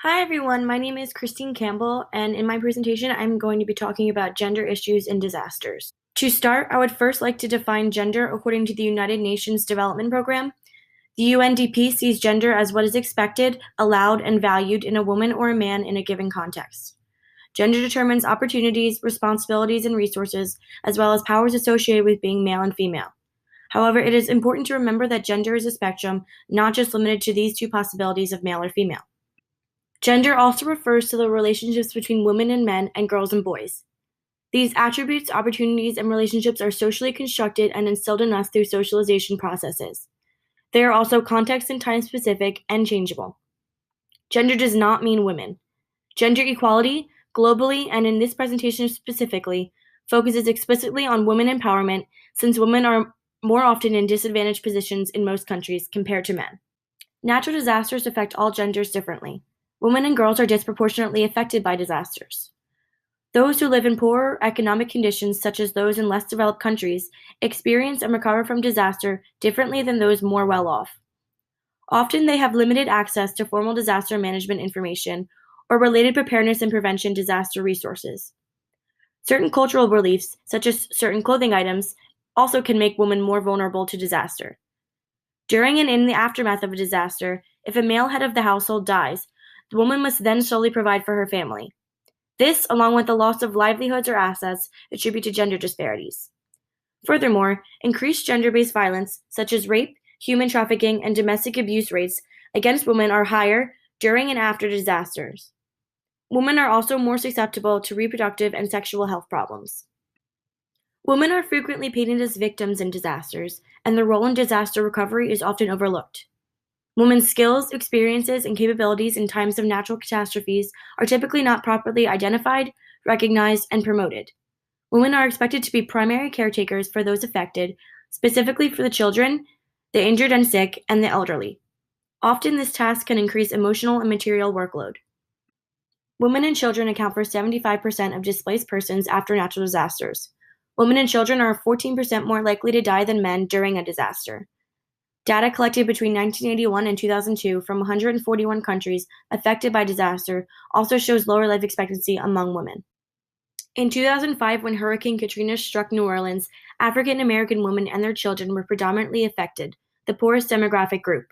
Hi everyone, my name is Christine Campbell, and in my presentation, I'm going to be talking about gender issues in disasters. To start, I would first like to define gender according to the United Nations Development Program. The UNDP sees gender as what is expected, allowed, and valued in a woman or a man in a given context. Gender determines opportunities, responsibilities, and resources, as well as powers associated with being male and female. However, it is important to remember that gender is a spectrum, not just limited to these two possibilities of male or female. Gender also refers to the relationships between women and men and girls and boys. These attributes, opportunities, and relationships are socially constructed and instilled in us through socialization processes. They are also context and time specific and changeable. Gender does not mean women. Gender equality, globally and in this presentation specifically, focuses explicitly on women empowerment since women are more often in disadvantaged positions in most countries compared to men. Natural disasters affect all genders differently. Women and girls are disproportionately affected by disasters. Those who live in poorer economic conditions, such as those in less developed countries, experience and recover from disaster differently than those more well off. Often they have limited access to formal disaster management information or related preparedness and prevention disaster resources. Certain cultural beliefs, such as certain clothing items, also can make women more vulnerable to disaster. During and in the aftermath of a disaster, if a male head of the household dies, the woman must then solely provide for her family. This, along with the loss of livelihoods or assets, attribute to gender disparities. Furthermore, increased gender-based violence, such as rape, human trafficking, and domestic abuse rates against women are higher during and after disasters. Women are also more susceptible to reproductive and sexual health problems. Women are frequently painted as victims in disasters, and their role in disaster recovery is often overlooked. Women's skills, experiences, and capabilities in times of natural catastrophes are typically not properly identified, recognized, and promoted. Women are expected to be primary caretakers for those affected, specifically for the children, the injured and sick, and the elderly. Often this task can increase emotional and material workload. Women and children account for 75% of displaced persons after natural disasters. Women and children are 14% more likely to die than men during a disaster. Data collected between 1981 and 2002 from 141 countries affected by disaster also shows lower life expectancy among women. In 2005, when Hurricane Katrina struck New Orleans, African American women and their children were predominantly affected, the poorest demographic group.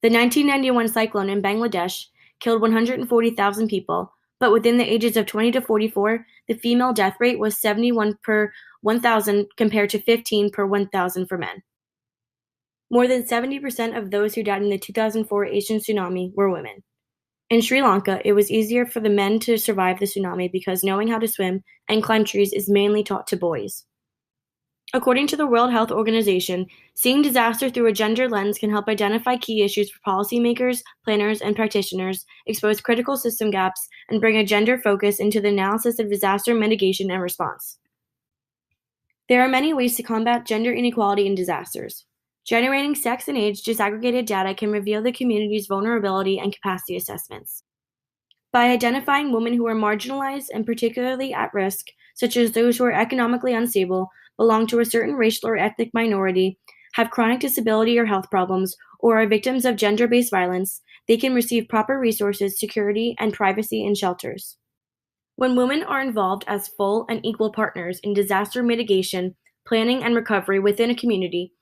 The 1991 cyclone in Bangladesh killed 140,000 people, but within the ages of 20 to 44, the female death rate was 71 per 1,000 compared to 15 per 1,000 for men. More than 70% of those who died in the 2004 Asian tsunami were women. In Sri Lanka, it was easier for the men to survive the tsunami because knowing how to swim and climb trees is mainly taught to boys. According to the World Health Organization, seeing disaster through a gender lens can help identify key issues for policymakers, planners, and practitioners, expose critical system gaps, and bring a gender focus into the analysis of disaster mitigation and response. There are many ways to combat gender inequality in disasters. Generating sex and age disaggregated data can reveal the community's vulnerability and capacity assessments. By identifying women who are marginalized and particularly at risk, such as those who are economically unstable, belong to a certain racial or ethnic minority, have chronic disability or health problems, or are victims of gender-based violence, they can receive proper resources, security, and privacy in shelters. When women are involved as full and equal partners in disaster mitigation, planning, and recovery within a community,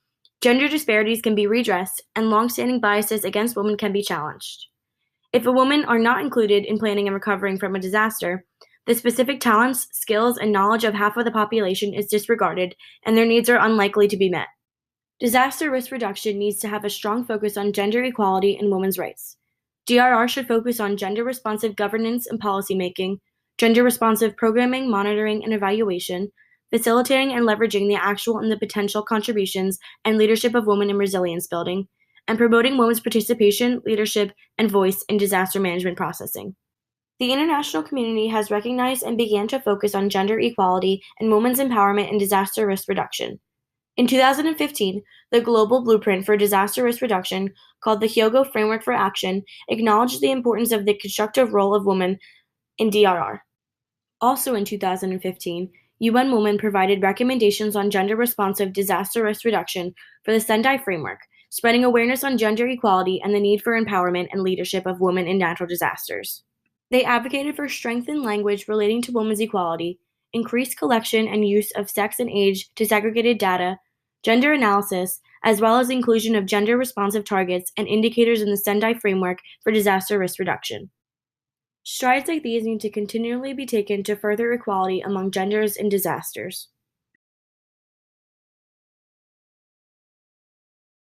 gender disparities can be redressed and long-standing biases against women can be challenged. If a woman are not included in planning and recovering from a disaster, the specific talents, skills, and knowledge of half of the population is disregarded, and their needs are unlikely to be met. Disaster risk reduction needs to have a strong focus on gender equality and women's rights. DRR should focus on gender-responsive governance and policymaking, gender-responsive programming, monitoring, and evaluation, facilitating and leveraging the actual and the potential contributions and leadership of women in resilience building, and promoting women's participation, leadership, and voice in disaster management processing. The international community has recognized and began to focus on gender equality and women's empowerment in disaster risk reduction. In 2015, the Global Blueprint for Disaster Risk Reduction, called the Hyogo Framework for Action, acknowledged the importance of the constructive role of women in DRR. Also in 2015, UN Women provided recommendations on gender-responsive disaster risk reduction for the Sendai Framework, spreading awareness on gender equality and the need for empowerment and leadership of women in natural disasters. They advocated for strengthened language relating to women's equality, increased collection and use of sex and age disaggregated data, gender analysis, as well as inclusion of gender-responsive targets and indicators in the Sendai framework for disaster risk reduction. Strides like these need to continually be taken to further equality among genders in disasters.